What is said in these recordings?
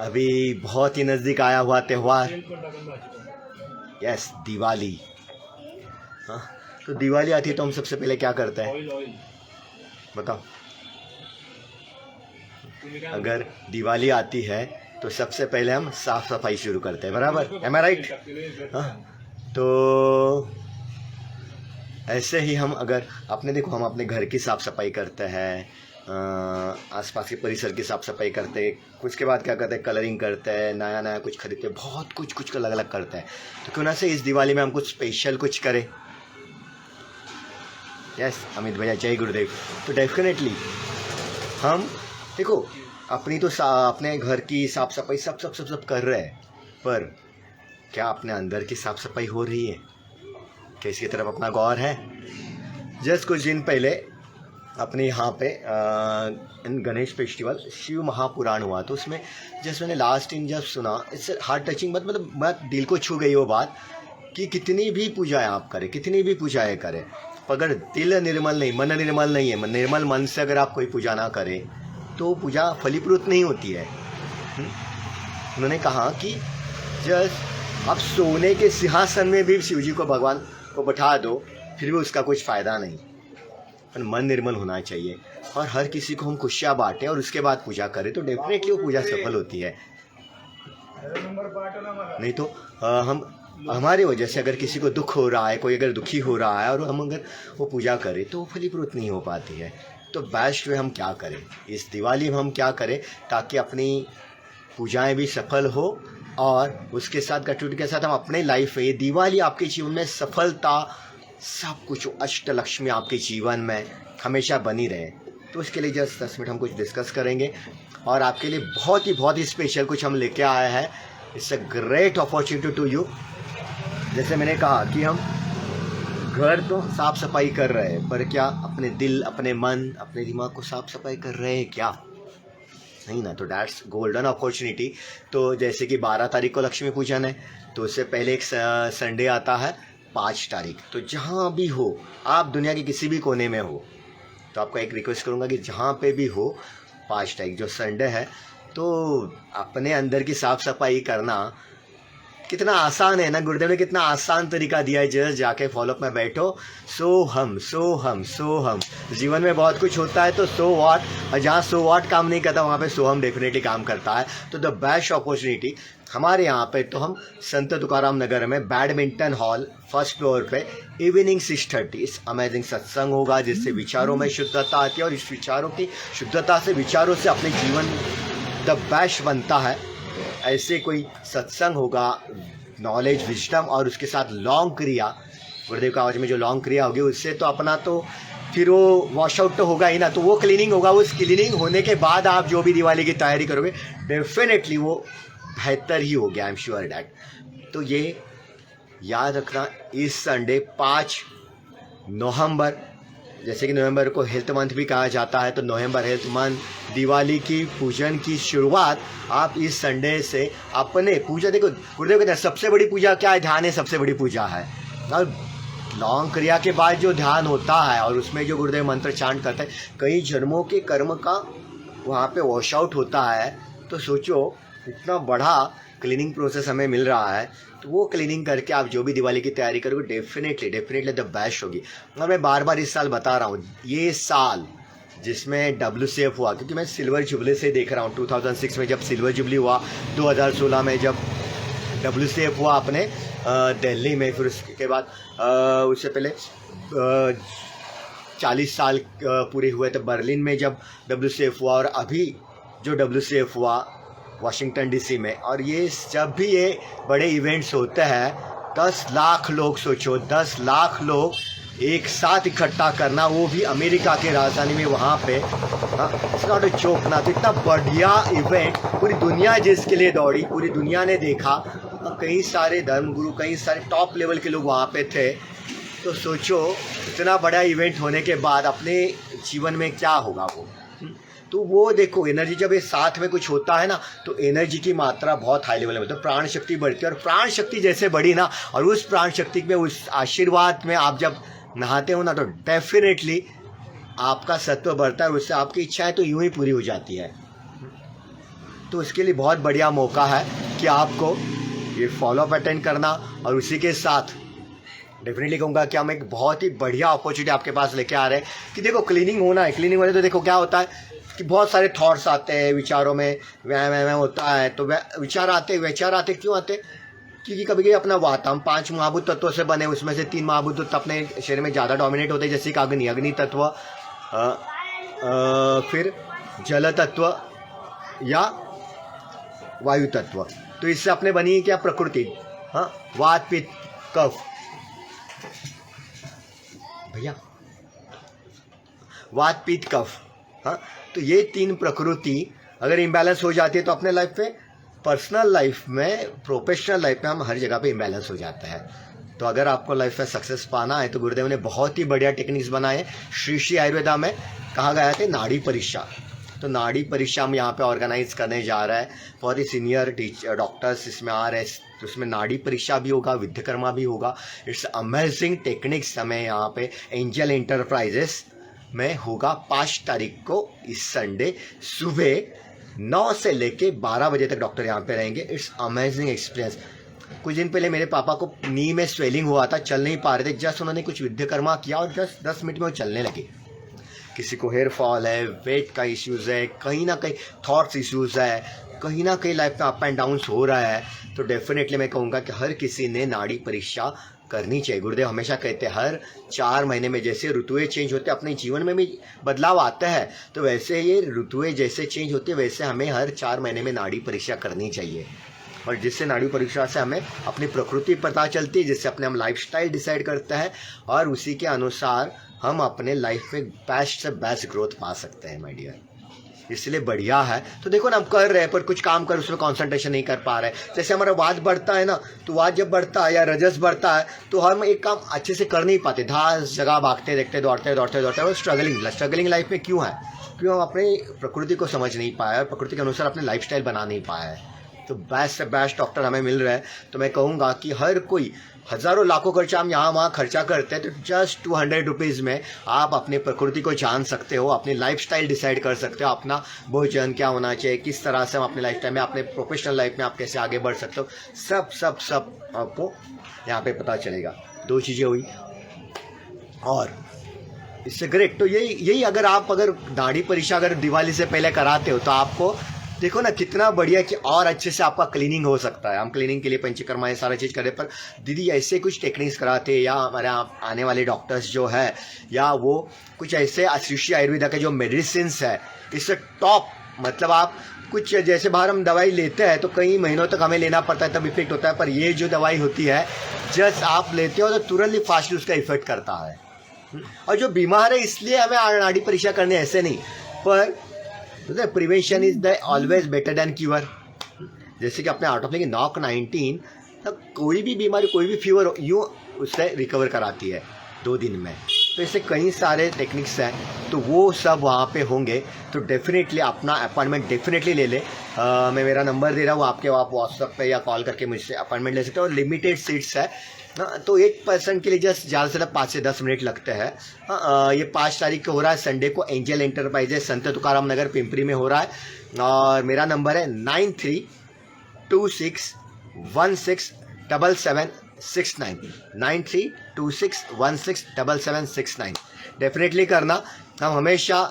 अभी बहुत ही नज़दीक आया हुआ त्यौहार, यस दिवाली। हाँ, तो दिवाली आती है तो हम सबसे पहले क्या करते हैं बताओ? अगर दिवाली आती है तो सबसे पहले हम साफ सफाई शुरू करते हैं, बराबर? एम आई राइट? हाँ, तो ऐसे ही हम अगर आपने देखो, हम अपने घर की साफ़ सफाई करते हैं, आसपास के परिसर की साफ़ सफाई करते हैं, कुछ के बाद क्या करते हैं, कलरिंग करते हैं, नया नया कुछ खरीदते हैं, बहुत कुछ अलग अलग करते हैं। तो क्यों ना से इस दिवाली में हम कुछ स्पेशल कुछ करें। यस अमित भैया, जय गुरुदेव। तो डेफिनेटली हम देखो अपनी तो अपने घर की साफ़ सफाई सब कर रहे हैं, पर क्या अपने अंदर की साफ़ सफाई हो रही है? क्या इसकी तरफ अपना गौर है? जस्ट कुछ दिन पहले अपने यहाँ पे गणेश फेस्टिवल शिव महापुराण हुआ, तो उसमें जस्ट मैंने लास्ट इन जब सुना, इट्स हार्ट टचिंग, मतलब मैं दिल को छू गई वो बात कि कितनी भी पूजाएं आप करें, कितनी भी पूजाएं करें, अगर दिल निर्मल नहीं, मन निर्मल नहीं है, निर्मल मन से अगर आप कोई पूजा ना करें तो पूजा फलीभूत नहीं होती है। उन्होंने कहा कि जस्ट आप सोने के सिंहासन में भी शिवजी को, भगवान को बैठा दो, फिर भी उसका कुछ फ़ायदा नहीं, पर मन निर्मल होना चाहिए। और हर किसी को हम खुशियाँ बांटें और उसके बाद पूजा करें तो डेफिनेटली वो पूजा सफल होती है। नहीं तो हम हमारी वजह से अगर किसी को दुख हो रहा है, कोई अगर दुखी हो रहा है और हम अगर वो पूजा करें तो वो फलीभूत नहीं हो पाती है। तो बेस्ट वे हम क्या करें, इस दिवाली में हम क्या करें ताकि अपनी पूजाएं भी सफल हो और उसके साथ ग्रेटिट्यूड के साथ हम अपने लाइफ में, ये दिवाली आपके जीवन में सफलता, सब कुछ अष्टलक्ष्मी आपके जीवन में हमेशा बनी रहे। तो उसके लिए जस्ट 10 मिनट हम कुछ डिस्कस करेंगे और आपके लिए बहुत ही स्पेशल कुछ हम लेके आए हैं। It's a great opportunity to you. जैसे मैंने कहा कि हम घर तो साफ सफाई कर रहे हैं, पर क्या अपने दिल, अपने मन, अपने दिमाग को साफ सफाई कर रहे हैं क्या? नहीं ना। तो डैट्स गोल्डन अपॉर्चुनिटी। तो जैसे कि 12 तारीख को लक्ष्मी पूजन है, तो उससे पहले एक संडे आता है 5 तारीख। तो जहाँ भी हो आप, दुनिया के किसी भी कोने में हो, तो आपका एक रिक्वेस्ट करूँगा कि जहाँ पे भी हो 5 तारीख जो संडे है, तो अपने अंदर की साफ़ सफाई करना कितना आसान है ना। गुरुदेव ने कितना आसान तरीका दिया है, जस्ट जाके फॉलोअप में बैठो, सो हम। जीवन में बहुत कुछ होता है तो सो व्हाट, और जहाँ सो व्हाट काम नहीं करता वहाँ पे सो हम डेफिनेटली काम करता है। तो द बेस्ट अपॉर्चुनिटी हमारे यहाँ पे, तो हम संत तुकाराम नगर में बैडमिंटन हॉल फर्स्ट फ्लोर पे इवनिंग 6:30 इस अमेजिंग सत्संग होगा, जिससे विचारों में शुद्धता आती है और इस विचारों की शुद्धता से, विचारों से अपने जीवन द बेस्ट बनता है। ऐसे कोई सत्संग होगा, नॉलेज, विजडम और उसके साथ लॉन्ग क्रिया, गुरुदेव का आवाज में जो लॉन्ग क्रिया होगी उससे तो अपना तो फिर वो वॉश आउट तो होगा ही ना, तो वो क्लीनिंग होगा। उस क्लीनिंग होने के बाद आप जो भी दिवाली की तैयारी करोगे डेफिनेटली वो बेहतर ही हो गया, आई एम श्योर डैट। तो ये याद रखना, इस संडे 5 नवंबर, जैसे कि नवंबर को हेल्थ मंथ भी कहा जाता है, तो नवंबर हेल्थ मंथ, दिवाली की पूजन की शुरुआत आप इस संडे से अपने पूजा, देखो गुरुदेव कहते हैं सबसे बड़ी पूजा क्या है? ध्यान है सबसे बड़ी पूजा है। और लॉन्ग क्रिया के बाद जो ध्यान होता है और उसमें जो गुरुदेव मंत्र चांट करते हैं, कई जन्मों के कर्म का वहाँ पे वॉश आउट होता है। तो सोचो इतना बड़ा क्लीनिंग प्रोसेस हमें मिल रहा है, तो वो क्लीनिंग करके आप जो भी दिवाली की तैयारी करोगे डेफिनेटली द बेस्ट होगी। और मैं बार इस साल बता रहा हूँ, ये साल जिसमें WCF हुआ, क्योंकि मैं सिल्वर जुबली से देख रहा हूँ, 2006 में जब सिल्वर जुबली हुआ, 2016 में जब WCF हुआ अपने दिल्ली में, फिर उसके बाद उससे पहले 40 साल पूरे हुए थे बर्लिन में जब WCF हुआ, और अभी जो WCF हुआ वाशिंगटन DC में। और ये जब भी ये बड़े इवेंट्स होते हैं, 10 लाख लोग, सोचो 10 लाख लोग एक साथ इकट्ठा करना, वो भी अमेरिका के राजधानी में, वहाँ पे, इट्स नॉट अ जोक ना। तो इतना बढ़िया इवेंट, पूरी दुनिया जिसके लिए दौड़ी, पूरी दुनिया ने देखा, कई सारे धर्मगुरु, कई सारे टॉप लेवल के लोग वहाँ पे थे। तो सोचो इतना बड़ा इवेंट होने के बाद अपने जीवन में क्या होगा वो। तो वो देखो एनर्जी, जब ये साथ में कुछ होता है ना, तो एनर्जी की मात्रा बहुत हाई लेवल में, तो प्राण शक्ति बढ़ती है। और प्राण शक्ति जैसे बढ़ी ना, और उस प्राण शक्ति में, उस आशीर्वाद में आप जब नहाते हो ना, तो डेफिनेटली आपका सत्व बढ़ता है, उससे आपकी इच्छाएं तो यूं ही पूरी हो जाती है। तो उसके लिए बहुत बढ़िया मौका है कि आपको ये फॉलोअप अटेंड करना। और उसी के साथ डेफिनेटली कहूँगा कि हम एक बहुत ही बढ़िया अपॉर्चुनिटी आपके पास लेके आ रहे हैं कि देखो क्लीनिंग होना है। क्लीनिंग होने तो देखो क्या होता है कि बहुत सारे थॉट्स आते हैं, विचारों में वह होता है, तो विचार आते क्यों आते? क्योंकि कभी कभी अपना वात, हम 5 महाभूत तत्वों से बने, उसमें से 3 महाभूत तत्व अपने शरीर में ज़्यादा डोमिनेट होते हैं, जैसे कि अग्नि तत्व, फिर जल तत्व या वायु तत्व। तो इससे अपने बनी है क्या? प्रकृति। हाँ, वात पित्त कफ, भैया वात पित्त कफ। हाँ, तो ये 3 प्रकृति अगर इम्बैलेंस हो जाती है तो अपने लाइफ में, पर्सनल लाइफ में, प्रोफेशनल लाइफ में हम हर जगह पे इम्बैलेंस हो जाता है। तो अगर आपको लाइफ में सक्सेस पाना है तो गुरुदेव ने बहुत ही बढ़िया टेक्निक्स बनाए। श्री आयुर्वेदा में कहा गया है नाड़ी परीक्षा। तो नाड़ी परीक्षा हम यहाँ पे ऑर्गेनाइज करने जा रहा है। बहुत ही सीनियर डॉक्टर्स इसमें आ रहे हैं, तो उसमें नाड़ी परीक्षा भी होगा, विद्यकर्मा भी होगा। इट्स अमेजिंग टेक्निक्स हमें यहाँ पे एंजल एंटरप्राइजेस में होगा 5 तारीख को, इस संडे सुबह 9 से लेके 12 बजे तक डॉक्टर यहाँ पे रहेंगे। It's amazing experience. कुछ दिन पहले मेरे पापा को नी में स्वेलिंग हुआ था, चल नहीं पा रहे थे, जस्ट उन्होंने कुछ विद्यकर्मा किया और जस्ट 10 मिनट में वो चलने लगे। किसी को हेयर फॉल है, वेट का इश्यूज़ है, कहीं ना कहीं थॉट्स इश्यूज़ है, कहीं ना कहीं लाइफ में अप एंड डाउन्स हो रहा है, तो डेफिनेटली मैं कहूँगा कि हर किसी ने नाड़ी परीक्षा करनी चाहिए। गुरुदेव हमेशा कहते हैं हर 4 महीने में जैसे ऋतुएं चेंज होते हैं, अपने जीवन में भी बदलाव आता है, तो वैसे ये ऋतुएं जैसे चेंज होती है वैसे हमें हर 4 महीने में नाड़ी परीक्षा करनी चाहिए। और जिससे नाड़ी परीक्षा से हमें अपनी प्रकृति पता चलती है, जिससे अपने हम लाइफस्टाइल डिसाइड करते हैं और उसी के अनुसार हम अपने लाइफ में बेस्ट से बेस्ट ग्रोथ पा सकते हैं माय डियर। इसलिए बढ़िया है। तो देखो ना, हम कर रहे हैं पर कुछ काम कर उसमें कंसंट्रेशन नहीं कर पा रहे। जैसे हमारा वात बढ़ता है ना, तो वात जब बढ़ता है या रजस बढ़ता है तो हम एक काम अच्छे से कर नहीं पाते, 10 जगह भागते देखते दौड़ते और स्ट्रगलिंग लाइफ में क्यों है? क्यों हम अपनी प्रकृति को समझ नहीं पाए और प्रकृति के अनुसार अपने लाइफस्टाइल बना नहीं पाए। तो बेस्ट से बेस्ट डॉक्टर हमें मिल रहा है। तो मैं कहूँगा कि हर कोई, हज़ारों लाखों खर्चा हम यहाँ वहाँ खर्चा करते हैं, तो जस्ट 200 रुपीज़ में आप अपनी प्रकृति को जान सकते हो, अपनी लाइफस्टाइल डिसाइड कर सकते हो, अपना भोजन क्या होना चाहिए, किस तरह से हम अपने लाइफस्टाइल में, अपने प्रोफेशनल लाइफ में आप कैसे आगे बढ़ सकते हो, सब आपको यहाँ पे पता चलेगा। 2 चीज़ें हुई और इससे ग्रेट। तो यही अगर नाड़ी परीक्षा अगर दिवाली से पहले कराते हो तो आपको देखो ना कितना बढ़िया कि और अच्छे से आपका क्लीनिंग हो सकता है। हम क्लीनिंग के लिए पंचकर्मा ये सारा चीज़ करें, पर दीदी ऐसे कुछ टेक्निक्स कराते या हमारे यहाँ आने वाले डॉक्टर्स जो है, या वो कुछ ऐसे श्री आयुर्वेदा के जो मेडिसिन्स है, इससे टॉप, मतलब आप कुछ जैसे बाहर हम दवाई लेते हैं तो कई महीनों तक हमें लेना पड़ता है तब इफेक्ट होता है, पर ये जो दवाई होती है जस्ट आप लेते हो तो तुरंत ही फास्टली उसका इफेक्ट करता है। और जो बीमार है इसलिए हमें नाड़ी परीक्षा करनी, ऐसे नहीं, पर prevention is the always better than cure. जैसे कि अपने आउट ऑफ नॉक 19 तक कोई भी बीमारी, कोई भी फीवर यूँ उससे रिकवर कराती है 2 दिन में। तो ऐसे कई सारे टेक्निक्स हैं, तो वो सब वहाँ पे होंगे। तो डेफिनेटली अपना अपॉइंटमेंट डेफिनेटली ले ले। मैं मेरा नंबर दे रहा हूँ आपके, आप व्हाट्सएप पे या कॉल करके मुझसे अपॉइंटमेंट ले सकते हो। और लिमिटेड सीट्स है, तो एक पर्सन के लिए जस्ट ज़्यादा से ज़्यादा 5 से 10 मिनट लगते हैं। ये 5 तारीख को हो रहा है संडे को, एंजल एंटरप्राइजेस संत तुकाराम नगर पिंपरी में हो रहा है। और मेरा नंबर है 9326167769 9326167769। डेफिनेटली करना। हम हमेशा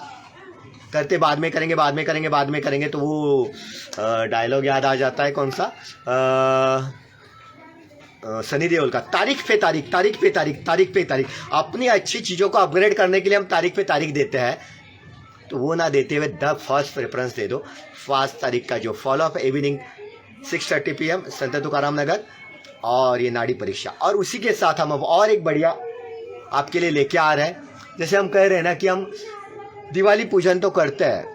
करते बाद में करेंगे तो वो डायलॉग याद आ जाता है, कौन सा, सनी देओल का, तारीख पे तारीख। अपनी अच्छी चीज़ों को अपग्रेड करने के लिए हम तारीख पे तारीख देते हैं, तो वो ना देते हुए द फर्स्ट प्रेफरेंस दे दो। 5 तारीख का जो फॉलोअप है इवनिंग 6:30 PM संत तुकाराम नगर, और ये नाड़ी परीक्षा। और उसी के साथ हम अब और एक बढ़िया आपके लिए लेके आ रहे हैं। जैसे हम कह रहे हैं ना कि हम दिवाली पूजन तो करते हैं,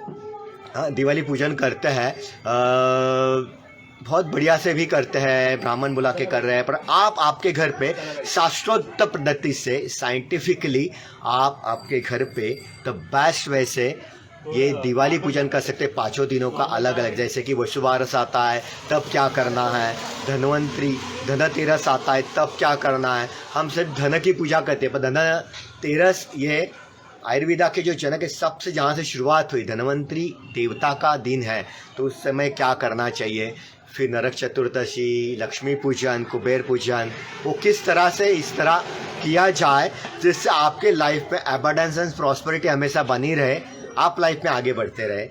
हाँ दिवाली पूजन करते हैं, बहुत बढ़िया से भी करते हैं, ब्राह्मण बुला के कर रहे हैं, पर आप आपके घर पे शास्त्रोक्त पद्धति से साइंटिफिकली आप आपके घर पे द बेस्ट वे से ये दिवाली पूजन कर सकते हैं। 5 दिनों का अलग अलग, जैसे कि वसुबारस आता है तब क्या करना है, धनतेरस आता है तब क्या करना है। हम सिर्फ धन की पूजा करते हैं, पर धनतेरस ये आयुर्वेदा के जो जनक है, सबसे जहाँ से शुरुआत हुई, धन्वंतरी देवता का दिन है, तो उस समय क्या करना चाहिए, फिर नरक चतुर्दशी, लक्ष्मी पूजन, कुबेर पूजन, वो किस तरह से इस तरह किया जाए जिससे आपके लाइफ में एबंडेंस एंड प्रॉस्पेरिटी हमेशा बनी रहे, आप लाइफ में आगे बढ़ते रहे।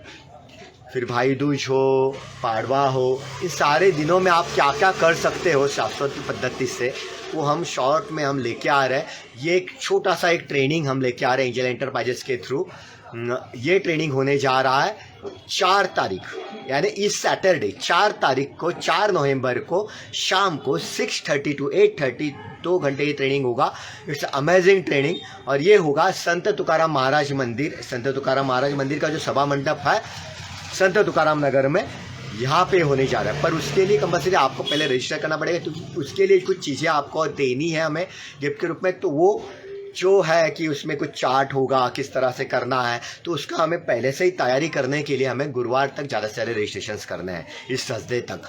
फिर भाई दूज हो, पाड़वा हो, इन सारे दिनों में आप क्या क्या कर सकते हो शास्त्रोक्त पद्धति से, वो हम शॉर्ट में हम लेके आ रहे हैं। ये एक छोटा सा एक ट्रेनिंग हम लेके आ रहे हैं एंजल एंटरप्राइजेस के थ्रू। ये ट्रेनिंग होने जा रहा है 4 तारीख, यानी इस सैटरडे 4 तारीख को, 4 नवंबर को शाम को 6:30 to 8:30 2 घंटे की ट्रेनिंग होगा। इट्स अमेजिंग ट्रेनिंग, और ये होगा संत तुकाराम महाराज मंदिर। संत तुकाराम महाराज मंदिर का जो सभा मंडप है संत तुकाराम नगर में, यहाँ पे होने जा रहा है। पर उसके लिए कंपल्सरी आपको पहले रजिस्टर करना पड़ेगा, क्योंकि उसके लिए कुछ चीज़ें आपको देनी है हमें गिफ्ट के रूप में। तो वो जो है कि उसमें कुछ चार्ट होगा, किस तरह से करना है, तो उसका हमें पहले से ही तैयारी करने के लिए हमें गुरुवार तक ज़्यादा से ज़्यादा रजिस्ट्रेशन करने हैं, इस थर्सडे तक।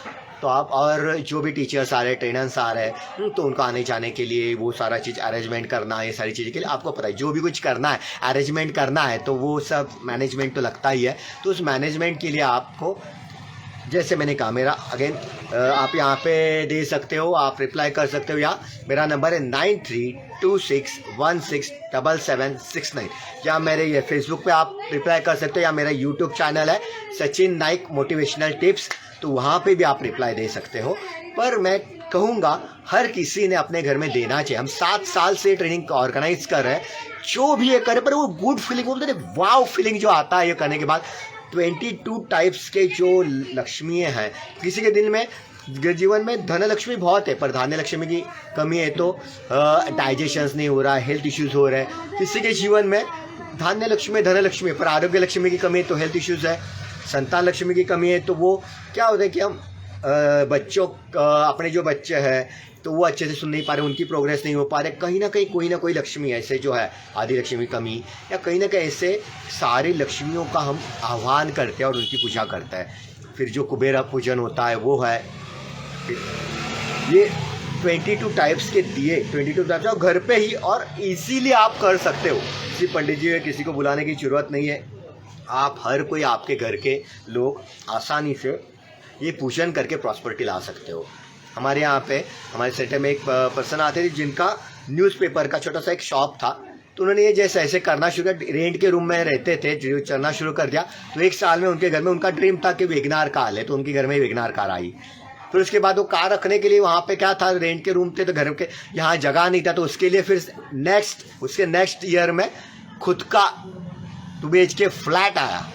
तो आप, और जो भी टीचर्स आ रहे हैं, ट्रेनर्स आ रहे हैं, तो उनका आने जाने के लिए वो सारा चीज़ अरेंजमेंट करना, ये सारी चीज़ें के लिए आपको पता है, जो भी कुछ करना है, अरेंजमेंट करना है, तो वो सब मैनेजमेंट तो लगता ही है। तो उस मैनेजमेंट के लिए आपको, जैसे मैंने कहा, मेरा अगेन आप यहाँ पे दे सकते हो, आप रिप्लाई कर सकते हो, या मेरा नंबर है 9326167769, या मेरे ये फेसबुक पे आप रिप्लाई कर सकते हो, या मेरा यूट्यूब चैनल है सचिन नाइक मोटिवेशनल टिप्स, तो वहाँ पे भी आप रिप्लाई दे सकते हो। पर मैं कहूँगा हर किसी ने अपने घर में देना चाहिए। हम 7 साल से ट्रेनिंग ऑर्गेनाइज कर रहे हैं, जो भी ये करे, पर वो गुड फीलिंग, बोलते हैं वाव फीलिंग जो आता है ये करने के बाद। 22 टाइप्स के जो लक्ष्मी हैं, किसी के दिल में, जीवन में धन लक्ष्मी बहुत है, पर धान्य लक्ष्मी की कमी है, तो डाइजेशन नहीं हो रहा है, हेल्थ इश्यूज हो रहे हैं। किसी के जीवन में धान्य लक्ष्मी, धन लक्ष्मी, पर आरोग्य लक्ष्मी की कमी है, तो हेल्थ इश्यूज है। संतान लक्ष्मी की कमी है, तो वो क्या होता है कि हम बच्चों, अपने जो बच्चे हैं, तो वो अच्छे से सुन नहीं पा रहे, उनकी प्रोग्रेस नहीं हो पा रहे। कहीं ना कहीं कोई ना कोई लक्ष्मी ऐसे जो है, आदि लक्ष्मी कमी, या कहीं ना कहीं ऐसे सारी लक्ष्मियों का हम आह्वान करते हैं और उनकी पूजा करते हैं। फिर जो कुबेर पूजन होता है वो है। ये 22 टाइप्स के दिए, 22 टाइप्स, और घर पे ही और इजीली आप कर सकते हो। किसी पंडित जी या किसी को बुलाने की ज़रूरत नहीं है, आप हर कोई, आपके घर के लोग आसानी से ये पूजन करके प्रॉस्पेरिटी ला सकते हो। हमारे यहाँ पे, हमारे सेंटर में एक पर्सन आते थे जिनका न्यूज़पेपर का छोटा सा एक शॉप था, तो उन्होंने ये जैसे ऐसे करना शुरू कर, रेंट के रूम में रहते थे, जो चलना शुरू कर दिया। तो 1 साल में उनके घर में, उनका ड्रीम था कि वेगनार कार ले, तो उनके घर में वेगनार कार आई। फिर उसके बाद वो कार रखने के लिए वहाँ पे क्या था, रेंट के रूम थे, तो घर के यहाँ जगह नहीं था, तो उसके लिए फिर उसके नेक्स्ट ईयर में खुद का 2 BHK फ्लैट आया।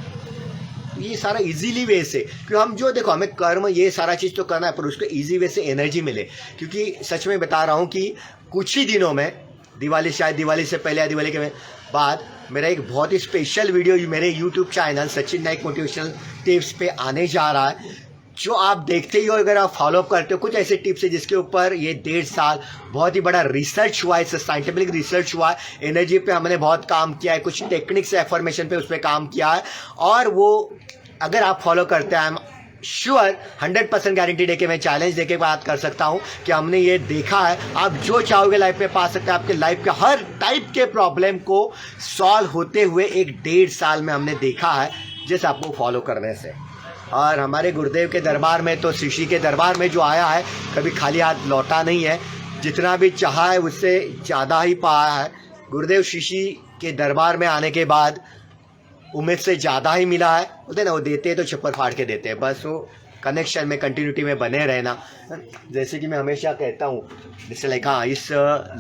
ये सारा इजीली वे से, क्योंकि हम जो, देखो, हमें कर्म ये सारा चीज़ तो करना है, पर उसको इजी वे से एनर्जी मिले। क्योंकि सच में बता रहा हूँ कि कुछ ही दिनों में, दिवाली, शायद दिवाली से पहले या दिवाली के बाद, मेरा एक बहुत ही स्पेशल वीडियो मेरे YouTube channel Sachin Naik motivational tips पे आने जा रहा है, जो आप देखते ही हो, अगर आप फॉलोअप करते हो। कुछ ऐसे टिप्स है जिसके ऊपर ये 1.5 साल बहुत ही बड़ा रिसर्च हुआ है, साइंटिफिक रिसर्च हुआ है। एनर्जी पे हमने बहुत काम किया है, कुछ टेक्निक्स एफर्मेशन पे उस पर काम किया है, और वो अगर आप फॉलो करते हैं, आई एम श्योर 100% गारंटी देके, मैं चैलेंज देके बात कर सकता हूँ कि हमने ये देखा है, आप जो चाहोगे लाइफ में पा सकते हैं। आपके लाइफ के हर टाइप के प्रॉब्लम को सॉल्व होते हुए 1.5 साल में हमने देखा है, जैसे आपको फॉलो करने से। और हमारे गुरुदेव के दरबार में, तो ऋषि के दरबार में जो आया है, कभी खाली हाथ लौटा नहीं है। जितना भी चाहा है उससे ज़्यादा ही पाया है। गुरुदेव ऋषि के दरबार में आने के बाद उम्मीद से ज़्यादा ही मिला है। बोलते ना, वो देते हैं तो छप्पर फाड़ के देते हैं, बस वो कनेक्शन में, कंटिन्यूटी में बने रहना। जैसे कि मैं हमेशा कहता हूँ, जैसे लाइक, हाँ, इस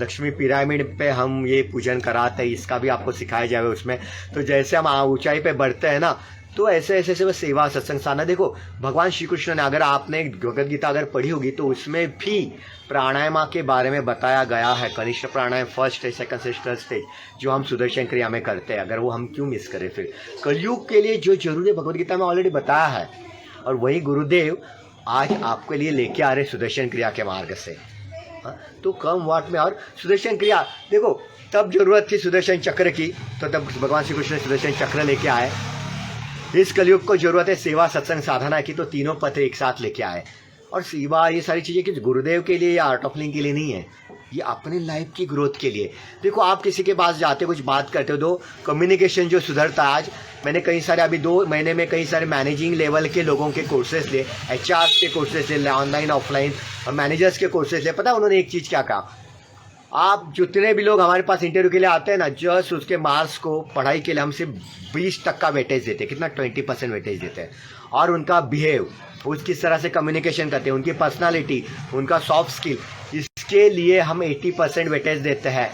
लक्ष्मी पिरामिड पे हम ये पूजन कराते हैं, इसका भी आपको सिखाया जाए उसमें। तो जैसे हम ऊंचाई पे बढ़ते हैं ना, तो ऐसे ऐसे से सेवा सत्संग साधना। देखो, भगवान श्री कृष्ण ने, अगर आपने भगवद गीता अगर पढ़ी होगी, तो उसमें भी प्राणायाम के बारे में बताया गया है। कनिष्ठ प्राणायाम, first stage, second stage, third stage, जो हम सुदर्शन क्रिया में करते हैं। अगर वो हम क्यों मिस करें? फिर कलयुग के लिए जो जरूरी है, भगवद गीता में ऑलरेडी बताया है, और वही गुरुदेव आज आपके लिए लेके आ रहे सुदर्शन क्रिया के मार्ग से। तो कम वाट में, और सुदर्शन क्रिया, देखो, तब जरूरत थी सुदर्शन चक्र की, तो तब भगवान श्री कृष्ण सुदर्शन चक्र लेके आए। इस कलयुग को जरूरत है सेवा सत्संग साधना की, तो तीनों पथ एक साथ लेके आए। और सीवा ये सारी चीज़ें कि गुरुदेव के लिए या आर्ट ऑफ लिविंग के लिए नहीं है, ये अपने लाइफ की ग्रोथ के लिए। देखो आप किसी के पास जाते हो, कुछ बात करते हो, तो कम्युनिकेशन जो सुधरता है। आज मैंने कई सारे अभी 2 महीने में कई सारे मैनेजिंग लेवल के लोगों के कोर्सेज लिए, HR के कोर्सेज ले, ऑनलाइन ऑफलाइन, और मैनेजर्स के कोर्सेज ले। पता है उन्होंने एक चीज़ क्या कहा, आप जितने भी लोग हमारे पास इंटरव्यू के लिए आते हैं ना, जस्ट उसके मार्क्स को पढ़ाई के लिए हम सिर्फ 20% वेटेज देते हैं। कितना? 20% वेटेज देते हैं। और उनका बिहेव, वो किस तरह से कम्युनिकेशन करते हैं, उनकी पर्सनालिटी, उनका सॉफ्ट स्किल, इसके लिए हम 80% वेटेज देते हैं।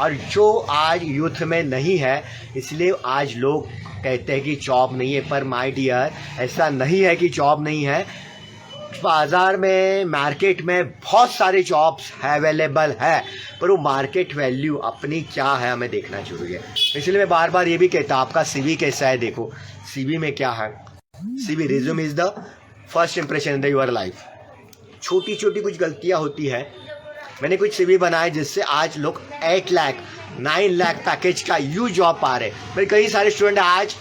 और जो आज यूथ में नहीं है, इसलिए आज लोग कहते हैं कि जॉब नहीं है। पर माय डियर, ऐसा नहीं है कि जॉब नहीं है। बाज़ार में, मार्केट में बहुत सारे जॉब्स अवेलेबल है, पर वो मार्केट वैल्यू अपनी क्या है हमें देखना जरूरी है। इसलिए मैं बार बार ये भी कहता हूँ, आपका CV कैसा है देखो। CV में क्या है? CV resume is the first impression in the your life. छोटी छोटी कुछ गलतियाँ होती है। मैंने कुछ CV बनाए जिससे आज लोग 8 लाख 9 लाख पैकेज का जॉब पा रहे हैं। मेरे कई सारे स्टूडेंट आज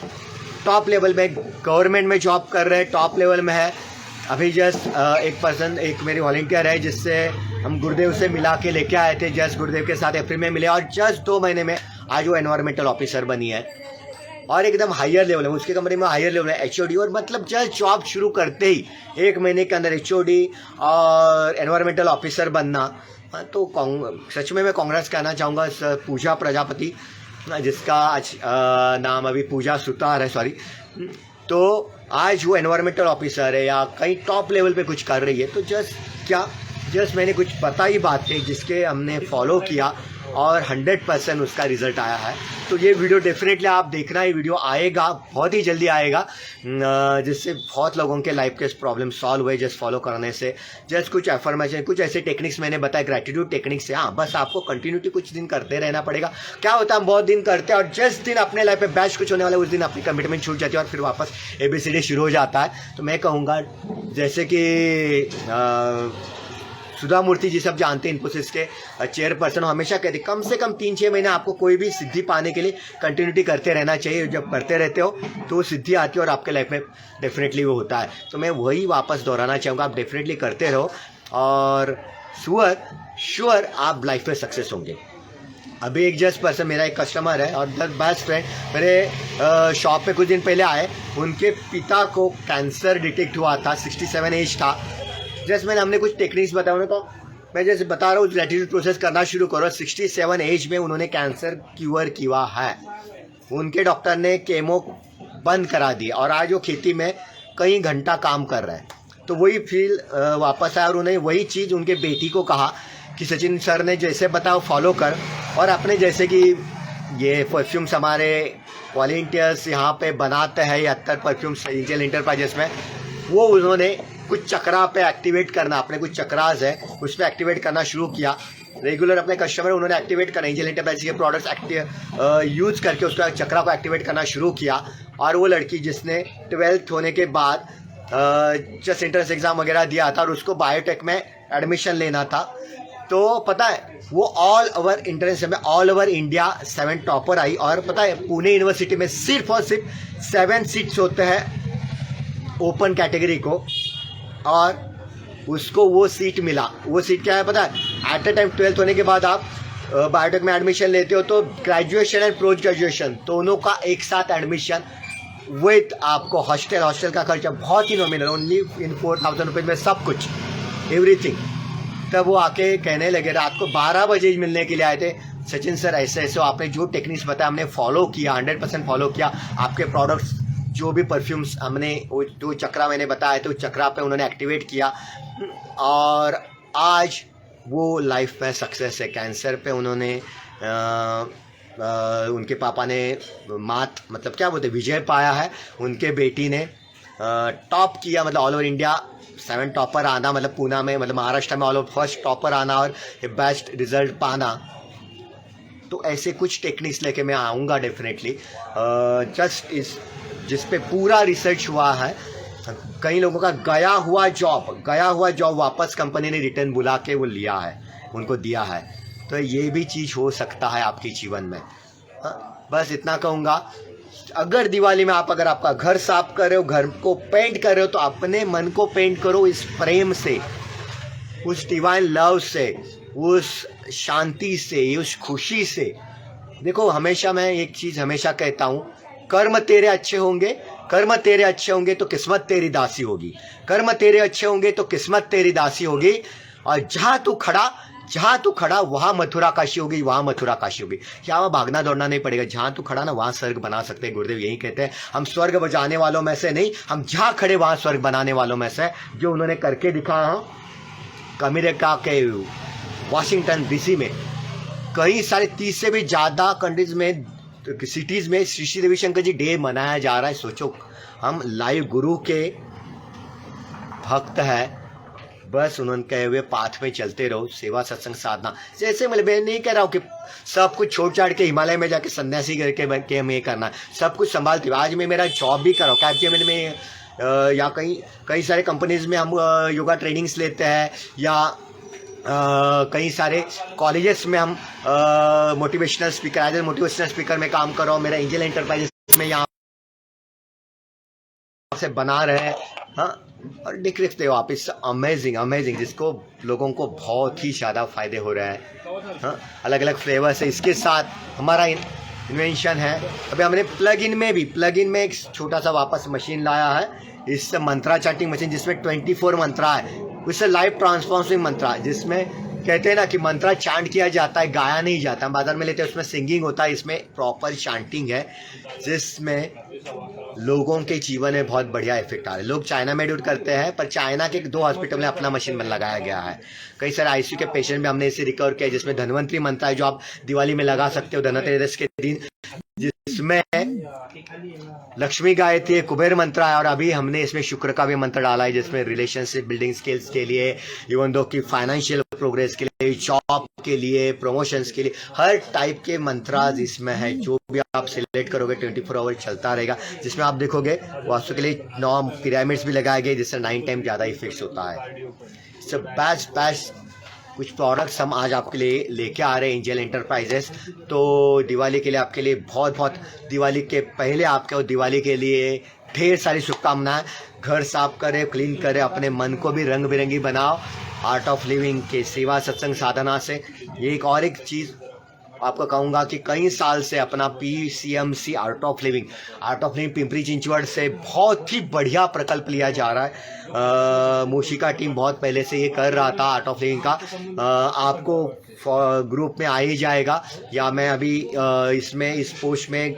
टॉप लेवल में गवर्नमेंट में जॉब कर रहे हैं, टॉप लेवल में है। अभी जस्ट एक मेरी वॉलंटियर है जिससे हम गुरुदेव से मिला के लेके आए थे। जस्ट गुरुदेव के साथ अप्रैल में मिले और जस्ट 2 महीने में आज वो एनवायरमेंटल ऑफिसर बनी है और एकदम हायर लेवल है। उसके कंपनी में हायर लेवल है, HOD। और मतलब जस्ट जॉब शुरू करते ही 1 महीने के अंदर HOD और एनवायरमेंटल ऑफिसर बनना। तो सच में मैं कांग्रेस कहना चाहूँगा पूजा प्रजापति, जिसका आज नाम अभी पूजा सुतार है, सॉरी। तो आज वो एनवायरमेंटल ऑफिसर है या कहीं टॉप लेवल पे कुछ कर रही है। तो जस्ट मैंने कुछ बताई बातें जिसके हमने फॉलो किया और 100% उसका रिजल्ट आया है। तो ये वीडियो डेफिनेटली आप देखना, ये वीडियो आएगा, बहुत ही जल्दी आएगा, जिससे बहुत लोगों के लाइफ के प्रॉब्लम सॉल्व हुए जस्ट फॉलो करने से। जस्ट कुछ एफर्मेशन, कुछ ऐसे टेक्निक्स मैंने बताया, ग्रेटिट्यूड टेक्निक्स से। हाँ, बस आपको कंटिन्यूटी कुछ दिन करते रहना पड़ेगा। क्या होता है, हम बहुत दिन करते हैं और जिस दिन अपने लाइफ में बैच कुछ होने वाला है, उस दिन अपनी कमिटमेंट छूट जाती है और फिर वापस ABCD शुरू हो जाता है। तो मैं कहूँगा, जैसे कि सुधा मूर्ति जी सब जानते हैं, इन्फोसिस के चेयरपर्सन, हमेशा कहते कम से कम 3-6 महीने आपको कोई भी सिद्धि पाने के लिए कंटिन्यूटी करते रहना चाहिए। जब करते रहते हो तो वो सिद्धि आती है और आपके लाइफ में डेफिनेटली वो होता है। तो मैं वही वापस दोहराना चाहूँगा, आप डेफिनेटली करते रहो और श्योर आप लाइफ में सक्सेस होंगे। अभी एक जस्ट पर्सन, मेरा एक कस्टमर है और बेस्ट फ्रेंड मेरे शॉप पे कुछ दिन पहले आए। उनके पिता को कैंसर डिटेक्ट हुआ था, 67 एज था। जैसे हमने कुछ टेक्निक्स बताया उन्हें, तो मैं जैसे बता रहा हूँ, ग्रेटिट्यूड प्रोसेस करना शुरू करो। 67 एज में उन्होंने कैंसर क्योर किया है। उनके डॉक्टर ने केमो बंद करा दिया और आज वो खेती में कई घंटा काम कर रहा है। तो वही फील वापस आया और उन्हें वही चीज़ उनके बेटी को कहा कि सचिन सर ने जैसे बताया फॉलो कर। और अपने जैसे कि ये परफ्यूम्स हमारे वॉलंटियर्स यहाँ पे बनाते हैं, 78 परफ्यूम्स एंजल एंटरप्राइजेस में, वो उन्होंने कुछ चक्रा पे एक्टिवेट करना, अपने कुछ चक्रास है उस पर एक्टिवेट करना शुरू किया। रेगुलर अपने कस्टमर उन्होंने एक्टिवेट करना, एंजल एंटरप्राइज के प्रोडक्ट्स यूज़ करके उसका चक्रा को एक्टिवेट करना शुरू किया। और वो लड़की जिसने 12th होने के बाद जस्ट एंट्रेंस एग्ज़ाम वगैरह दिया था और उसको बायोटेक में एडमिशन लेना था, तो पता है वो ऑल ओवर एंट्रेंस में ऑल ओवर इंडिया 7 टॉपर आई। और पता है पुणे यूनिवर्सिटी में सिर्फ और सिर्फ 7 सीट्स होते हैं ओपन कैटेगरी को, और उसको वो सीट मिला। वो सीट क्या है पता है, एट अ टाइम 12th होने के बाद आप बायोटेक में एडमिशन लेते हो तो ग्रेजुएशन एंड पोस्ट ग्रेजुएशन दोनों का एक साथ एडमिशन विथ आपको हॉस्टल का खर्चा बहुत ही नॉमिनल, ओनली इन 4000 रुपीज़ में सब कुछ एवरीथिंग। तब वो आके कहने लगे, रात को 12 बजे मिलने के लिए आए थे, सचिन सर ऐसे ऐसे आपने जो टेक्निक्स बताया हमने फॉलो किया, 100% फॉलो किया। आपके प्रोडक्ट्स जो भी परफ्यूम्स हमने वो जो चक्रा मैंने बताया तो चक्रा पे उन्होंने एक्टिवेट किया और आज वो लाइफ में सक्सेस है। कैंसर पे उन्होंने उनके पापा ने मतलब क्या बोलते विजय पाया है। उनके बेटी ने टॉप किया, मतलब ऑल ओवर इंडिया 7 टॉपर आना, मतलब पूना में, मतलब महाराष्ट्र में ऑल ओवर फर्स्ट टॉपर आना और बेस्ट रिजल्ट पाना। तो ऐसे कुछ टेक्निक्स लेके मैं आऊँगा डेफिनेटली, जस्ट इस जिस पे पूरा रिसर्च हुआ है। कई लोगों का गया हुआ जॉब वापस कंपनी ने रिटर्न बुला के वो लिया है, उनको दिया है। तो ये भी चीज़ हो सकता है आपके जीवन में। हाँ, बस इतना कहूँगा। अगर दिवाली में अगर आपका घर साफ कर रहे हो, घर को पेंट कर रहे हो, तो अपने मन को पेंट करो इस प्रेम से, उस डिवाइन लव से, उस शांति से, उस खुशी से। देखो हमेशा मैं एक चीज़ हमेशा कहता हूँ, कर्म तेरे अच्छे होंगे, कर्म तेरे अच्छे होंगे तो किस्मत तेरी दासी होगी, कर्म तेरे अच्छे होंगे तो किस्मत तेरी दासी होगी। और जहाँ तू खड़ा वहाँ मथुरा काशी होगी, वहाँ मथुरा काशी होगी। क्या वहाँ भागना दौड़ना नहीं पड़ेगा, जहाँ तू खड़ा ना वहाँ स्वर्ग बना सकते हैं। गुरुदेव यही कहते हैं, हम स्वर्ग बजाने वालों में से नहीं, हम जहाँ खड़े वहाँ स्वर्ग बनाने वालों में से, जो उन्होंने करके दिखाया। अमेरिका के वाशिंगटन डीसी में कई सारे 30 से भी ज़्यादा कंट्रीज में, सिटीज़ में श्री श्री रविशंकर जी डे मनाया जा रहा है। सोचो, हम लाइव गुरु के भक्त हैं, बस उन्होंने कहे हुए पाथ में चलते रहो, सेवा सत्संग साधना। जैसे मैं नहीं कह रहा हूँ कि सब कुछ छोड़ छाड़ के हिमालय में जाके सन्यासी करके हमें ये करना, सब कुछ संभालते हुए। आज मैं मेरा जॉब भी कर रहा हूँ कैपजेमिनी में, या कई सारे कंपनीज में हम योगा ट्रेनिंग्स लेते हैं, या कई सारे कॉलेजेस में हम motivational speaker, as a motivational speaker में काम कर रहा हूँ। मेरा एंजल एंटरप्राइजेस में यहाँ से बना रहे हैं। हाँ, और देख रहे हो आप, इस अमेजिंग जिसको लोगों को बहुत ही ज़्यादा फायदे हो रहे हैं। हाँ, अलग अलग फ्लेवर से। इसके साथ हमारा इन्वेंशन है, अभी हमने प्लग इन में एक छोटा सा वापस मशीन लाया है, इससे मंत्रा चांटिंग मशीन, जिसमें 24 मंत्रा है, उससे लाइव ट्रांसफॉर्मिंग मंत्रा, जिसमें कहते हैं ना कि मंत्रा चांट किया जाता है, गाया नहीं जाता। हम बाजार में लेते हैं, उसमें सिंगिंग होता है, इसमें प्रॉपर चांटिंग है, जिसमें लोगों के जीवन में बहुत बढ़िया इफेक्ट आ रहा है। लोग चाइना में एडमिट करते हैं, पर चाइना के 2 हॉस्पिटल में अपना मशीन में लगाया गया है। कई सारे आईसीयू के पेशेंट भी हमने इसे रिकवर किया, जिसमें धन्वंतरी मंत्र है, जो आप दिवाली में लगा सकते हो धनतेरस के दिन, जिसमें लक्ष्मी गायत्री है, कुबेर मंत्र है, और अभी हमने इसमें शुक्र का भी मंत्र डाला है, जिसमें रिलेशनशिप बिल्डिंग स्किल्स के लिए, इवन दो की फाइनेंशियल प्रोग्रेस के लिए, जॉब के लिए, प्रमोशंस के लिए, हर टाइप के मंत्राज इसमें है। जो भी आप सिलेक्ट करोगे 24 आवर चलता रहेगा, जिसमें आप देखोगे वास्तु के लिए 9 पिरामिड्स भी लगाए गए, जिससे 9 टाइम ज़्यादा इफेक्ट्स होता है। सब बेस्ट कुछ प्रोडक्ट्स हम आज आपके लिए लेके आ रहे हैं एंजल एंटरप्राइजेस। तो दिवाली के लिए आपके लिए बहुत दिवाली के पहले आपके और दिवाली के लिए ढेर सारी शुभकामनाएं। घर साफ करें, क्लीन करें, अपने मन को भी रंग बिरंगी बनाओ आर्ट ऑफ लिविंग के सेवा सत्संग साधना से। ये एक चीज़ आपको कहूँगा कि कई साल से अपना PCMC art of living Pimpri Chinchwad से बहुत ही बढ़िया प्रकल्प लिया जा रहा है। मोशी का टीम बहुत पहले से ये कर रहा था आर्ट ऑफ लिविंग का। आपको ग्रुप में आ ही जाएगा, या मैं अभी इसमें इस पोस्ट में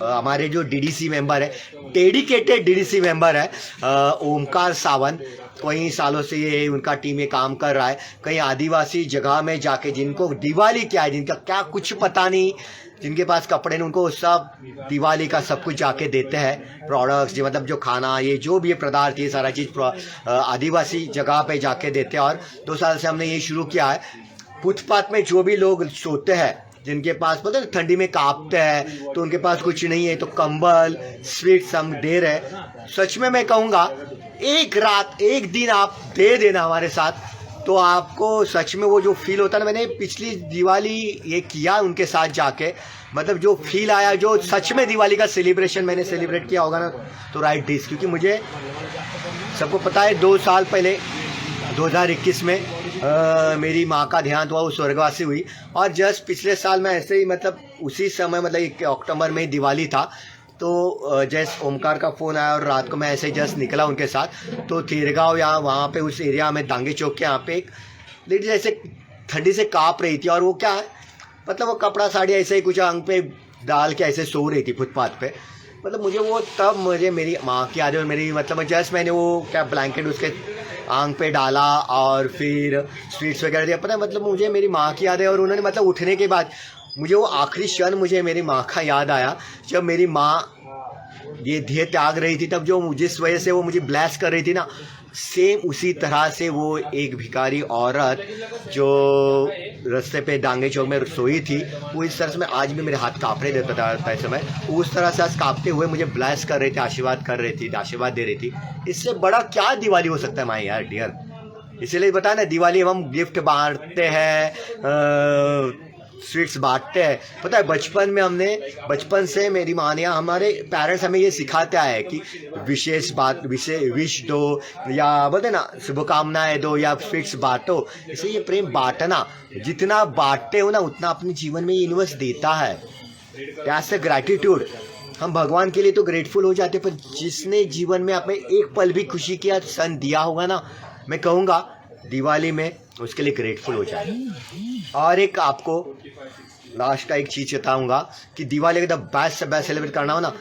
हमारे जो DDC मेंबर है, डेडिकेटेड DDC मेंबर है ओमकार सावंत, कई सालों से ये उनका टीम ये काम कर रहा है। कई आदिवासी जगह में जाके, जिनको दिवाली क्या है, जिनका क्या कुछ पता नहीं, जिनके पास कपड़े नहीं, उनको सब दिवाली का सब कुछ जाके देते हैं प्रोडक्ट्स, मतलब जो खाना, ये जो भी पदार्थ, ये सारा चीज़ आदिवासी जगह पे जाके देते हैं। और 2 साल से हमने ये शुरू किया है। फुटपाथ में जो भी लोग सोते हैं, जिनके पास मतलब ठंडी में कांपते हैं, तो उनके पास कुछ नहीं है, तो कंबल स्वीट्स हम दे रहे हैं। सच में मैं कहूँगा, एक रात एक दिन आप दे देना हमारे साथ, तो आपको सच में वो जो फील होता है ना, मैंने पिछली दिवाली ये किया उनके साथ जाके, मतलब जो फील आया, जो सच में दिवाली का सेलिब्रेशन मैंने सेलिब्रेट किया होगा ना, तो राइट दिस। क्योंकि मुझे सबको पता है 2 साल पहले 2021 में मेरी माँ का देहांत हुआ, वो स्वर्गवासी हुई। और जस्ट पिछले साल मैं ऐसे ही, मतलब उसी समय, मतलब 1 अक्टूबर में दिवाली था, तो जैसे ओमकार का फ़ोन आया और रात को मैं ऐसे ही जस्ट निकला उनके साथ, तो थेरगांव यहाँ वहाँ पे उस एरिया में दांगे चौक के यहाँ पे एक लेडीज ऐसे ठंडी से काँप रही थी। और वो क्या है, मतलब वो कपड़ा साड़ी ऐसे ही कुछ आंग पे डाल के ऐसे सो रही थी फुटपाथ पे। मतलब मुझे मेरी माँ की याद है, और मेरी मतलब जस्ट मैंने वो क्या ब्लैंकेट उसके आंग पे डाला और फिर स्वीट्स वगैरह दिया, पता है, मतलब मुझे मेरी माँ की याद है। और उन्होंने मतलब उठने के बाद मुझे वो आखिरी क्षण मुझे मेरी माँ का याद आया, जब मेरी माँ ये देह त्याग रही थी, तब जो जिस वजह से वो मुझे ब्लेस कर रही थी ना, सेम उसी तरह से वो एक भिखारी औरत जो रास्ते पे दांगे चौक में सोई थी, वो इस तरह से, मैं आज भी मेरे हाथ काँप रहे देता था इस समय, उस तरह से आज काँपते हुए मुझे ब्लेस कर रही थी, आशीर्वाद दे रही थी। इससे बड़ा क्या दिवाली हो सकता है माई यार डियर। इसीलिए बताया ना, दिवाली हम गिफ्ट बांटते हैं, स्वीट्स बांटते हैं। पता है बचपन में बचपन से मेरी माँ ने, हमारे पेरेंट्स हमें ये सिखाते आए कि विशेष बात विश दो, या बोलते ना शुभकामनाएं दो, या स्वीट्स बांटो। इसलिए ये प्रेम बांटना, जितना बांटते हो ना उतना अपने जीवन में यूनिवर्स देता है। That's a gratitude. हम भगवान के लिए तो ग्रेटफुल हो जाते, पर जिसने जीवन में अपने एक पल भी खुशी किया सन दिया होगा ना, मैं कहूँगा दिवाली में उसके लिए ग्रेटफुल हो जाए। और एक आपको लास्ट का एक चीज़ बताऊँगा कि दिवाली का द बेस्ट से बेस्ट सेलिब्रेट करना हो ना,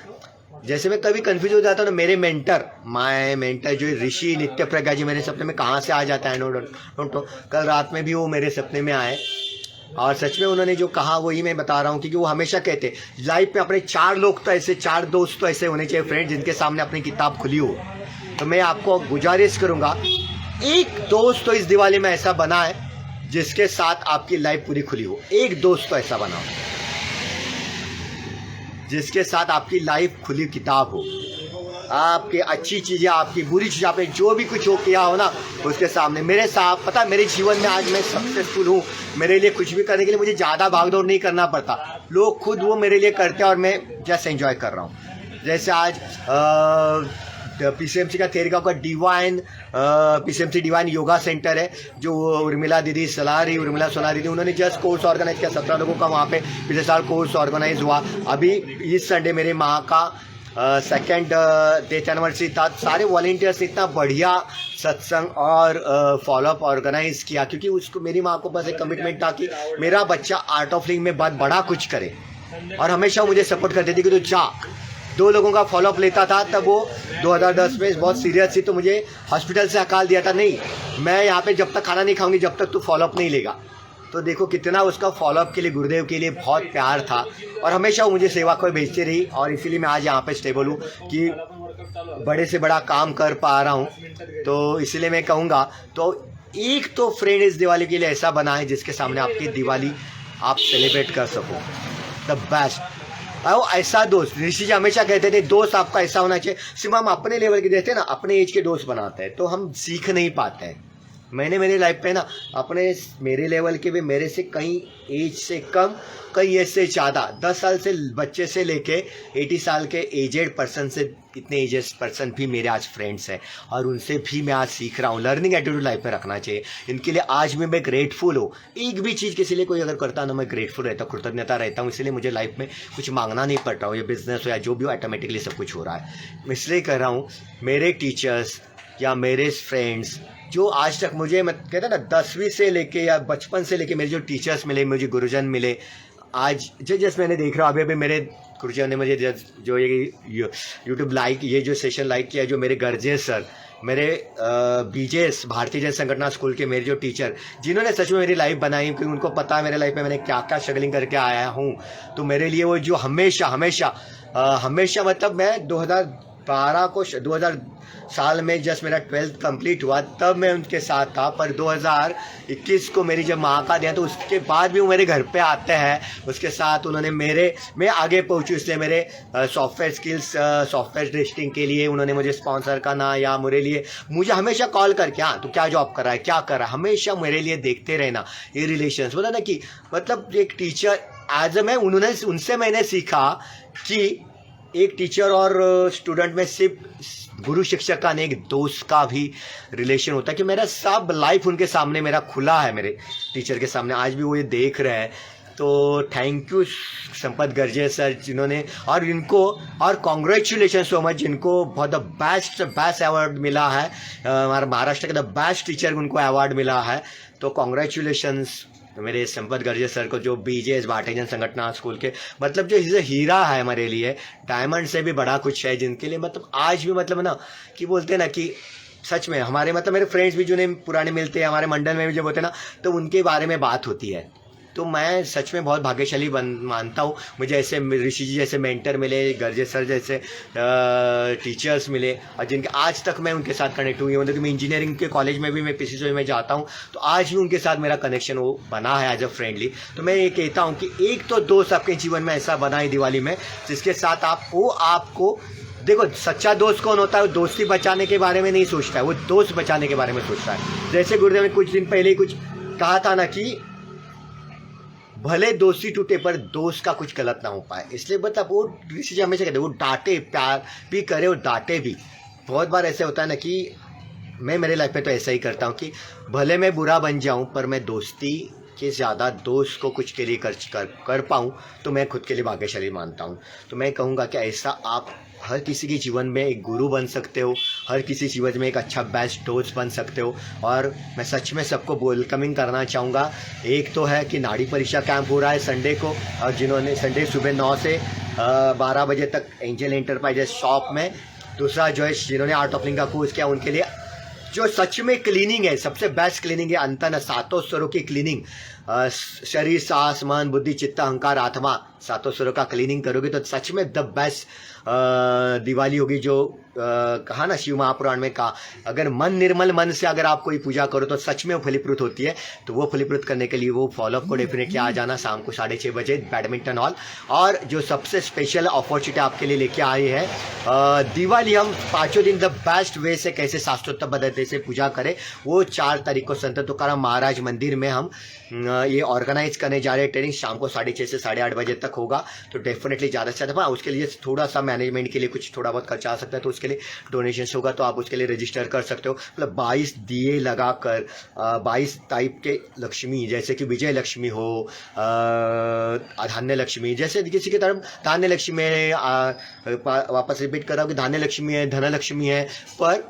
जैसे मैं कभी कंफ्यूज हो जाता हूँ ना, मेरे माय मेंटर जो ऋषि नित्य प्रज्ञा जी मेरे सपने में कहाँ से आ जाता है, डोंट नो। कल रात में भी वो मेरे सपने में आए, और सच में उन्होंने जो कहा वही मैं बता रहा हूँ, क्योंकि वो हमेशा कहते लाइफ में अपने 4 लोग तो ऐसे, 4 दोस्त तो ऐसे होने चाहिए फ्रेंड, जिनके सामने अपनी किताब खुली हो। तो मैं आपको गुजारिश करूँगा, एक दोस्त तो इस दिवाली में ऐसा बनाए जिसके साथ आपकी लाइफ पूरी खुली हो। एक दोस्त तो ऐसा बनाओ जिसके साथ आपकी लाइफ खुली किताब हो। आपकी अच्छी चीज़ें, आपकी बुरी चीज़ें, आपने जो भी कुछ हो किया हो ना, उसके सामने। मेरे साथ पता, मेरे जीवन में आज मैं सक्सेसफुल हूँ। मेरे लिए कुछ भी करने के लिए मुझे ज़्यादा भागदौड़ नहीं करना पड़ता, लोग खुद वो मेरे लिए करते हैं और मैं जस्ट एंजॉय कर रहा हूँ। जैसे आज PCMC का थेरिका का divine PCMC divine yoga centre है, जो उर्मिला दीदी उर्मिला सोनारी दीदी, उन्होंने जस्ट कोर्स ऑर्गेनाइज किया। 17 लोगों का वहाँ पे पिछले साल कोर्स ऑर्गेनाइज हुआ। अभी इस संडे मेरे माँ का सेकेंड डेथ एनिवर्सरी था। सारे वॉलेंटियर्स ने इतना बढ़िया सत्संग और फॉलोअप ऑर्गेनाइज किया, क्योंकि उसको, मेरी माँ को बस एक कमिटमेंट था कि मेरा बच्चा आर्ट ऑफ लिविंग में बहुत बड़ा कुछ करे, और हमेशा मुझे सपोर्ट करती थी कि तो जा। 2 लोगों का फॉलोअप लेता था, तब वो 2010 में बहुत सीरियस थी, तो मुझे हॉस्पिटल से हकाल दिया था, नहीं मैं यहाँ पे जब तक खाना नहीं खाऊंगी जब तक तू फॉलोअप नहीं लेगा। तो देखो कितना उसका फॉलोअप के लिए, गुरुदेव के लिए बहुत प्यार था, और हमेशा वो मुझे सेवा को भेजती रही। और इसीलिए मैं आज यहाँ पे स्टेबल हूँ कि बड़े से बड़ा काम कर पा रहा हूँ। तो इसलिए मैं कहूँगा, तो एक तो फ्रेंड इस दिवाली के लिए ऐसा बनाए जिसके सामने आपकी दिवाली आप सेलिब्रेट कर सको, द बेस्ट। और ऐसा दोस्त, ऋषि जी हमेशा कहते थे दोस्त आपका ऐसा होना चाहिए। सिर्फ हम अपने लेवल के देते हैं ना, अपने एज के दोस्त बनाते हैं, तो हम सीख नहीं पाते हैं। मैंने मेरी लाइफ पे ना मेरे लेवल के भी, मेरे से कहीं एज से कम, कहीं एज से ज़्यादा, 10 साल से बच्चे से लेके 80 साल के एजेड पर्सन से, इतने एजेड पर्सन भी मेरे आज फ्रेंड्स हैं, और उनसे भी मैं आज सीख रहा हूँ। लर्निंग एटीट्यूड लाइफ में रखना चाहिए। इनके लिए आज भी मैं ग्रेटफुल हूँ। एक भी चीज़ किसी लिए कोई अगर करता ना, मैं ग्रेटफुल रहता हूँ, कृतज्ञता रहता हूँ। इसलिए मुझे लाइफ में कुछ मांगना नहीं पड़ रहा हो, ये बिजनेस हो या जो भी हो, ऑटोमेटिकली सब कुछ हो रहा है। मैं इसलिए कर रहा हूँ, मेरे टीचर्स या मेरे फ्रेंड्स जो आज तक मुझे, मैं कहता ना 10वीं से लेके या बचपन से लेके मेरे जो टीचर्स मिले, मुझे गुरुजन मिले, आज जैसे मैंने देख रहा हूँ अभी मेरे गुरुजन ने मुझे जो ये यूट्यूब लाइक, ये जो सेशन लाइक किया, जो मेरे गर्जेस सर, मेरे BJS भारतीय जन संगठन स्कूल के मेरे जो टीचर, जिन्होंने सच में मेरी लाइफ बनाई, क्योंकि उनको पता है मेरे लाइफ में मैंने क्या क्या स्ट्रगलिंग करके आया हूँ। तो मेरे लिए वो जो हमेशा मतलब मैं 2000 साल में जस्ट मेरा 12th कंप्लीट हुआ, तब मैं उनके साथ था। पर 2021 को मेरी जब माँ का दिया, तो उसके बाद भी वो मेरे घर पे आते हैं, उसके साथ उन्होंने मैं आगे पहुँचूँ, इसलिए मेरे सॉफ्टवेयर स्किल्स, सॉफ्टवेयर टेस्टिंग के लिए उन्होंने मुझे स्पॉन्सर करना, या मुझे हमेशा कॉल करके, हाँ तो क्या जॉब कर रहा है, क्या कर रहा है, हमेशा मेरे लिए देखते रहना। ये रिलेशंस बोला ना कि मतलब एक टीचर एज मैं, उनसे मैंने सीखा कि एक टीचर और स्टूडेंट में सिर्फ गुरु शिक्षक का नहीं, एक दोस्त का भी रिलेशन होता है, कि मेरा सब लाइफ उनके सामने मेरा खुला है, मेरे टीचर के सामने आज भी वो ये देख रहे हैं। तो thank you Sampat Garje sir, जिन्होंने, और इनको, और कॉन्ग्रेचुलेशन सो मच, जिनको बहुत द बेस्ट अवार्ड मिला है, हमारे महाराष्ट्र के द बेस्ट टीचर उनको अवार्ड मिला है। तो कॉन्ग्रेचुलेशंस मेरे संपत गर्जे सर को, जो BJS भारतीय जन संगठन स्कूल के, मतलब जो इसे हीरा है हमारे लिए, डायमंड से भी बड़ा कुछ है, जिनके लिए मतलब आज भी मतलब ना कि बोलते हैं ना कि सच में हमारे मतलब मेरे फ्रेंड्स भी जिन्हें पुराने मिलते हैं, हमारे मंडल में भी जब होते हैं ना, तो उनके बारे में बात होती है। तो मैं सच में बहुत भाग्यशाली मानता हूँ, मुझे ऐसे ऋषि जी जैसे मेंटर मिले, गर्जे सर जैसे टीचर्स मिले, और जिनके आज तक मैं उनके साथ कनेक्ट हुई हूँ। मतलब मैं इंजीनियरिंग के कॉलेज में भी मैं PCSO में जाता हूँ, तो आज भी उनके साथ मेरा कनेक्शन वो बना है एज अ फ्रेंडली। तो मैं ये कहता हूँ कि एक तो दोस्त आपके जीवन में ऐसा बना है दिवाली में, जिसके साथ आपको देखो, सच्चा दोस्त कौन होता है? वो दोस्ती बचाने के बारे में नहीं सोचता है, वो दोस्त बचाने के बारे में सोचता है। जैसे गुरुदेव ने कुछ दिन पहले ही कुछ कहा था ना कि भले दोस्ती टूटे पर दोस्त का कुछ गलत ना हो पाए, इसलिए मतलब वो ऋषि जी हमेशा कहते हैं वो डांटे, प्यार भी करे और डांटे भी। बहुत बार ऐसे होता है ना कि मैं मेरे लाइफ में तो ऐसा ही करता हूँ कि भले मैं बुरा बन जाऊँ पर मैं दोस्ती के ज़्यादा दोस्त को कुछ के लिए कर पाऊँ तो मैं खुद के लिए भाग्यशाली मानता हूँ। तो मैं कहूँगा कि ऐसा आप हर किसी के जीवन में एक गुरु बन सकते हो, हर किसी जीवन में एक अच्छा बेस्ट दोस्त बन सकते हो। और मैं सच में सबको वेलकमिंग करना चाहूँगा। एक तो है कि नाड़ी परीक्षा कैंप हो रहा है संडे को, और जिन्होंने संडे सुबह 9 से 12 बजे तक एंजल एंटरप्राइजेस शॉप में। दूसरा जो है जिन्होंने आर्ट ऑफ लिविंग का कोर्स किया उनके लिए जो सच में क्लीनिंग है, सबसे बेस्ट क्लीनिंग है अंतन सातों स्वरों की क्लीनिंग। शरीर, सांस, मन, बुद्धि, चित्त, अहंकार, आत्मा, सातों स्वरों का क्लीनिंग करोगे तो सच में द बेस्ट दिवाली होगी। जो कहा ना शिव महापुराण में कहा, अगर मन निर्मल मन से अगर आप कोई पूजा करो तो सच में वो फलीभूत होती है। तो वो फलीभूत करने के लिए वो फॉलोअप को डेफिनेटली आ जाना शाम को 6:30 बजे बैडमिंटन हॉल। और जो सबसे स्पेशल अपॉर्चुनिटी आपके लिए लेके आए हैं, दिवाली हम 5 दिन द बेस्ट वे से कैसे शास्त्रोक्त पद्धति से पूजा करें, वो 4 तारीख को संत तुकाराम महाराज मंदिर में हम ये ऑर्गेनाइज करने जा रहे हैं। ट्रेनिंग शाम को 6:30 से 8:30 बजे तक होगा। तो डेफिनेटली ज़्यादा से ज़्यादा, हाँ उसके लिए थोड़ा सा मैनेजमेंट के लिए कुछ थोड़ा बहुत खर्चा आ सकता है, तो उसके लिए डोनेशन होगा, तो आप उसके लिए रजिस्टर कर सकते हो। मतलब 22 दिए लगाकर 22 टाइप के लक्ष्मी, जैसे कि विजय लक्ष्मी हो, धान्य लक्ष्मी, जैसे किसी के तरफ धान्य लक्ष्मी है, वापस रिपीट कर रहा हूँ कि धान्य लक्ष्मी है, धन लक्ष्मी है, पर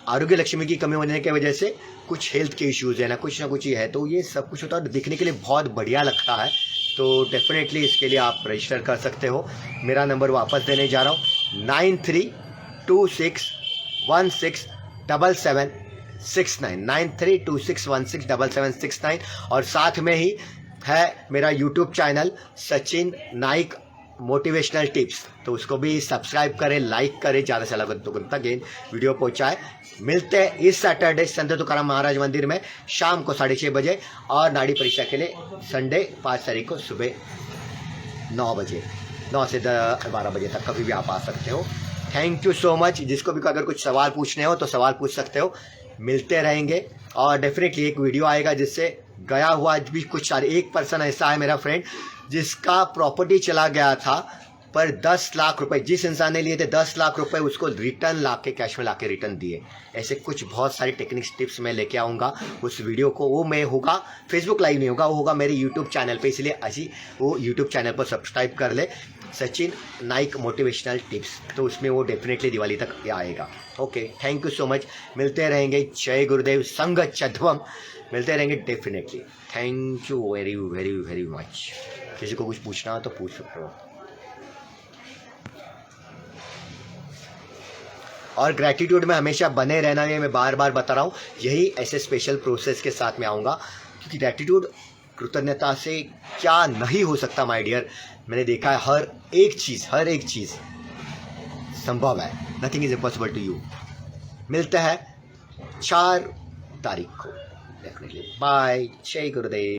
आरोग्य लक्ष्मी की कमी होने की वजह से कुछ हेल्थ के इश्यूज़ है ना कुछ ही है। तो ये सब कुछ होता है, दिखने के लिए बहुत बढ़िया लगता है। तो डेफिनेटली इसके लिए आप रजिस्टर कर सकते हो। मेरा नंबर वापस देने जा रहा हूँ 9326167769, 9326167769। और साथ में ही है मेरा YouTube channel Sachin Naik motivational tips, तो उसको भी सब्सक्राइब करें, लाइक करें, ज़्यादा से ज़्यादा तक वीडियो पहुँचाए। मिलते हैं इस सैटरडे संत तुकाराम महाराज मंदिर में शाम को 6:30 बजे, और नाड़ी परीक्षा के लिए संडे 5 तारीख को सुबह 9 बजे, 9 से 12 बजे तक कभी भी आप आ सकते हो। Thank you so much. जिसको भी अगर कुछ सवाल पूछने हो तो सवाल पूछ सकते हो, मिलते रहेंगे। और डेफिनेटली एक वीडियो आएगा जिससे गया हुआ भी कुछ सारे, एक पर्सन ऐसा है मेरा फ्रेंड जिसका प्रॉपर्टी चला गया था, पर 10 लाख रुपए जिस इंसान ने लिए थे 10 लाख रुपए उसको रिटर्न ला के कैश में ला के रिटर्न दिए। ऐसे कुछ बहुत सारी टेक्निक्स टिप्स मैं लेके आऊँगा। उस वीडियो को वो मैं होगा फेसबुक लाइव नहीं होगा, वो होगा मेरे यूट्यूब चैनल पे, इसलिए अजी वो यूट्यूब चैनल पर सब्सक्राइब कर ले, सचिन नाइक मोटिवेशनल टिप्स। तो उसमें वो डेफिनेटली दिवाली तक आएगा। Okay, thank you so much. मिलते रहेंगे। जय गुरुदेव संग चध्वम। मिलते रहेंगे definitely. Thank you very very very much. किसी को कुछ पूछना हो तो पूछ सकते हो। और ग्रैटिट्यूड में हमेशा बने रहना, ये मैं बार बार बता रहा हूँ। यही ऐसे स्पेशल प्रोसेस के साथ में आऊँगा, क्योंकि ग्रैटिट्यूड, कृतज्ञता से क्या नहीं हो सकता माय डियर। मैंने देखा है हर एक चीज़ संभव है। Nothing is impossible to you. मिलता है 4 तारीख को डेफिनेटली। बाय। जय गुरुदेव।